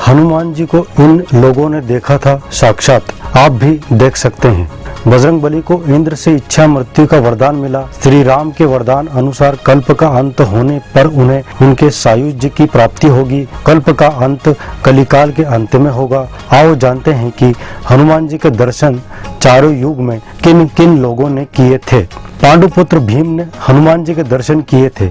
हनुमान जी को इन लोगों ने देखा था साक्षात, आप भी देख सकते हैं। बजरंग बली को इंद्र से इच्छा मृत्यु का वरदान मिला। श्री राम के वरदान अनुसार कल्प का अंत होने पर उन्हें उनके सायुज्य की प्राप्ति होगी। कल्प का अंत कलिकाल के अंत में होगा। आओ जानते हैं कि हनुमान जी के दर्शन चारों युग में किन किन लोगों ने किए थे। पांडुपुत्र भीम ने हनुमान जी के दर्शन किए थे।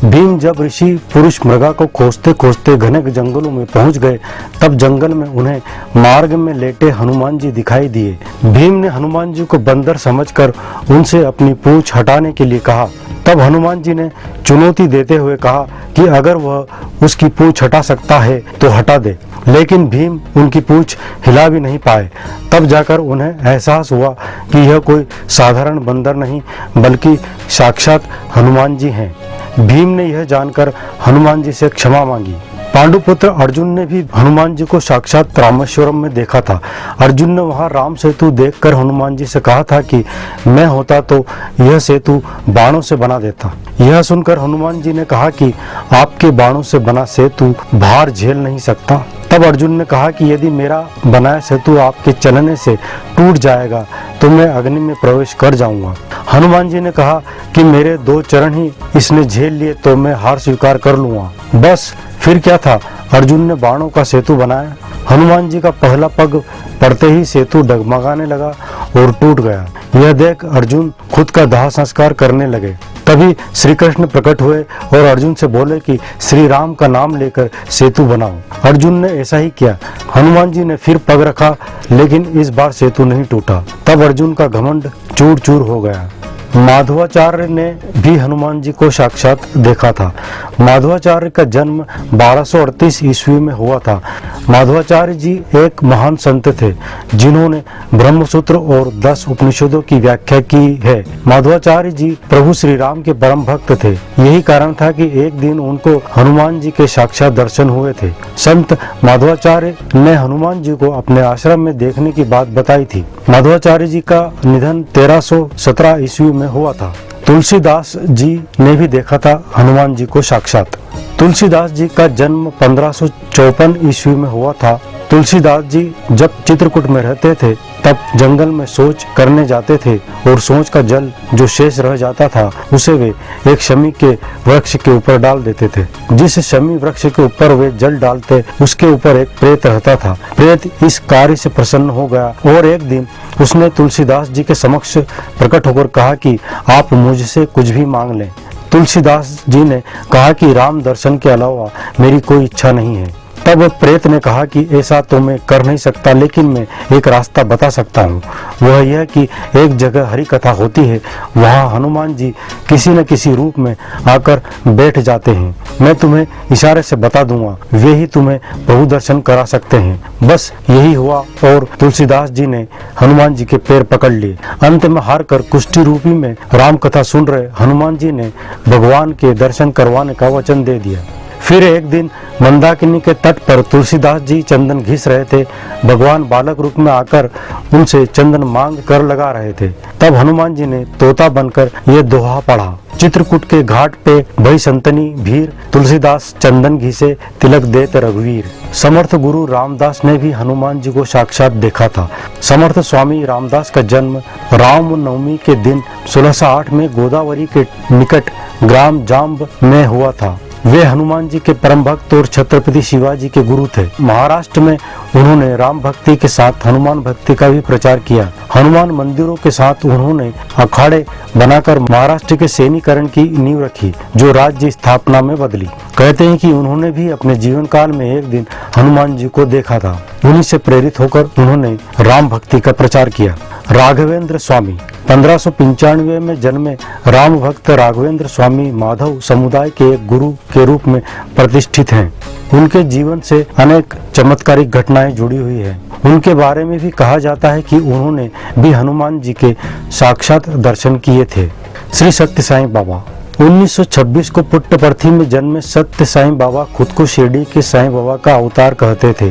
भीम जब ऋषि पुरुष मृगा को खोजते खोजते घने जंगलों में पहुंच गए, तब जंगल में उन्हें मार्ग में लेटे हनुमान जी दिखाई दिए। भीम ने हनुमान जी को बंदर समझकर उनसे अपनी पूंछ हटाने के लिए कहा। तब हनुमान जी ने चुनौती देते हुए कहा कि अगर वह उसकी पूंछ हटा सकता है तो हटा दे, लेकिन भीम उनकी पूंछ हिला भी नहीं पाए। तब जाकर उन्हें एहसास हुआ कि यह कोई साधारण बंदर नहीं बल्कि साक्षात हनुमान जी हैं। भीम ने यह जानकर हनुमान जी से क्षमा मांगी। पांडुपुत्र अर्जुन ने भी हनुमान जी को साक्षात रामेश्वरम में देखा था। अर्जुन ने वहां राम सेतु देखकर हनुमान जी से कहा था कि मैं होता तो यह सेतु बाणों से बना देता। यह सुनकर हनुमान जी ने कहा कि आपके बाणों से बना सेतु भार झेल नहीं सकता। तब अर्जुन ने कहा कि यदि मेरा बनाया सेतु आपके चलने से टूट जाएगा तो मैं अग्नि में प्रवेश कर जाऊंगा। हनुमान जी ने कहा कि मेरे 2 चरण ही इसने झेल लिए तो मैं हार स्वीकार कर लूंगा। बस फिर क्या था, अर्जुन ने बाणों का सेतु बनाया। हनुमान जी का पहला पग पड़ते ही सेतु डगमगाने लगा और टूट गया। यह देख अर्जुन खुद का दाह संस्कार करने लगे। तभी श्री कृष्ण प्रकट हुए और अर्जुन से बोले कि श्री राम का नाम लेकर सेतु बनाओ। अर्जुन ने ऐसा ही किया। हनुमान जी ने फिर पग रखा, लेकिन इस बार सेतु नहीं टूटा। तब अर्जुन का घमंड चूर चूर हो गया। माधवाचार्य ने भी हनुमान जी को साक्षात देखा था। माधवाचार्य का जन्म 1238 ईस्वी में हुआ था। माधवाचार्य जी एक महान संत थे जिन्होंने ब्रह्मसूत्र और 10 उपनिषदों की व्याख्या की है। माधवाचार्य जी प्रभु श्री राम के परम भक्त थे। यही कारण था कि एक दिन उनको हनुमान जी के साक्षात दर्शन हुए थे। संत माधवाचार्य ने हनुमान जी को अपने आश्रम में देखने की बात बताई थी। माधवाचार्य जी का निधन 1317 ईस्वी में हुआ था। तुलसीदास जी ने भी देखा था हनुमान जी को साक्षात। तुलसीदास जी का जन्म 1554 ईस्वी में हुआ था। तुलसीदास जी जब चित्रकूट में रहते थे तब जंगल में शौच करने जाते थे और शौच का जल जो शेष रह जाता था उसे वे एक शमी के वृक्ष के ऊपर डाल देते थे। जिस शमी वृक्ष के ऊपर वे जल डालते उसके ऊपर एक प्रेत रहता था। प्रेत इस कार्य से प्रसन्न हो गया और एक दिन उसने तुलसीदास जी के समक्ष प्रकट होकर कहा कि आप मुझसे कुछ भी मांग लें। तुलसीदास जी ने कहा कि राम दर्शन के अलावा मेरी कोई इच्छा नहीं है। तब प्रेत ने कहा कि ऐसा तो मैं कर नहीं सकता, लेकिन मैं एक रास्ता बता सकता हूँ। वह यह कि एक जगह हरि कथा होती है, वहाँ हनुमान जी किसी न किसी रूप में आकर बैठ जाते हैं। मैं तुम्हें इशारे से बता दूंगा, वे ही तुम्हें प्रभु दर्शन करा सकते हैं। बस यही हुआ और तुलसीदास जी ने हनुमान जी के पैर पकड़ लिए। अंत में हार कर कुष्ठी रूपी में राम कथा सुन रहे हनुमान जी ने भगवान के दर्शन करवाने का वचन दे दिया। फिर एक दिन मंदाकिनी के तट पर तुलसीदास जी चंदन घिस रहे थे। भगवान बालक रूप में आकर उनसे चंदन मांग कर लगा रहे थे। तब हनुमान जी ने तोता बनकर ये दोहा पढ़ा। चित्रकूट के घाट पे भई संतनी भीर, तुलसीदास चंदन घिसे तिलक देते रघुवीर। समर्थ गुरु रामदास ने भी हनुमान जी को साक्षात देखा था। समर्थ स्वामी रामदास का जन्म राम नवमी के दिन 1608 में गोदावरी के निकट ग्राम जाम्ब में हुआ था। वे हनुमान जी के परम भक्त और छत्रपति शिवाजी के गुरु थे। महाराष्ट्र में उन्होंने राम भक्ति के साथ हनुमान भक्ति का भी प्रचार किया। हनुमान मंदिरों के साथ उन्होंने अखाड़े बनाकर महाराष्ट्र के सैनिकरण की नींव रखी, जो राज्य स्थापना में बदली। कहते हैं कि उन्होंने भी अपने जीवन काल में एक दिन हनुमान जी को देखा था। उन्हीं से प्रेरित होकर उन्होंने राम भक्ति का प्रचार किया। राघवेंद्र स्वामी 1595 में जन्मे राम भक्त राघवेंद्र स्वामी माधव समुदाय के एक गुरु के रूप में प्रतिष्ठित हैं। उनके जीवन से अनेक चमत्कारिक घटनाएं जुड़ी हुई है। उनके बारे में भी कहा जाता है कि उन्होंने भी हनुमान जी के साक्षात दर्शन किए थे। श्री सत्य साईं बाबा 1926 को पुट्टपर्थी में जन्मे सत्य साईं बाबा खुद को शिरडी के साईं बाबा का अवतार कहते थे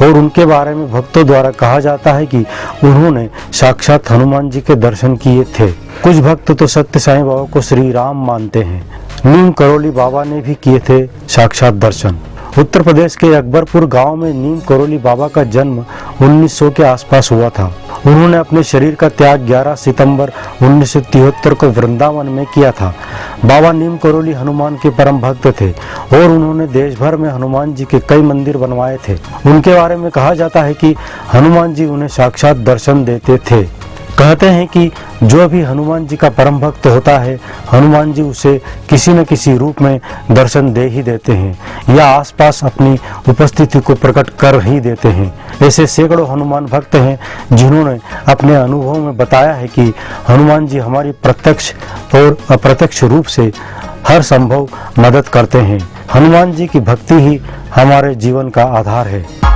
और उनके बारे में भक्तों द्वारा कहा जाता है कि उन्होंने साक्षात हनुमान जी के दर्शन किए थे। कुछ भक्त तो सत्य साईं बाबा को श्री राम मानते हैं। नीम करोली बाबा ने भी किए थे साक्षात दर्शन। उत्तर प्रदेश के अकबरपुर गांव में नीम करोली बाबा का जन्म 1900 के आसपास हुआ था। उन्होंने अपने शरीर का त्याग 11 सितंबर 1973 को वृंदावन में किया था। बाबा नीम करोली हनुमान के परम भक्त थे और उन्होंने देश भर में हनुमान जी के कई मंदिर बनवाए थे। उनके बारे में कहा जाता है कि हनुमान जी उन्हें साक्षात दर्शन देते थे। कहते हैं कि जो भी हनुमान जी का परम भक्त होता है, हनुमान जी उसे किसी न किसी रूप में दर्शन दे ही देते हैं या आसपास अपनी उपस्थिति को प्रकट कर ही देते हैं। ऐसे सैकड़ों हनुमान भक्त हैं जिन्होंने अपने अनुभव में बताया है कि हनुमान जी हमारी प्रत्यक्ष और अप्रत्यक्ष रूप से हर संभव मदद करते हैं। हनुमान जी की भक्ति ही हमारे जीवन का आधार है।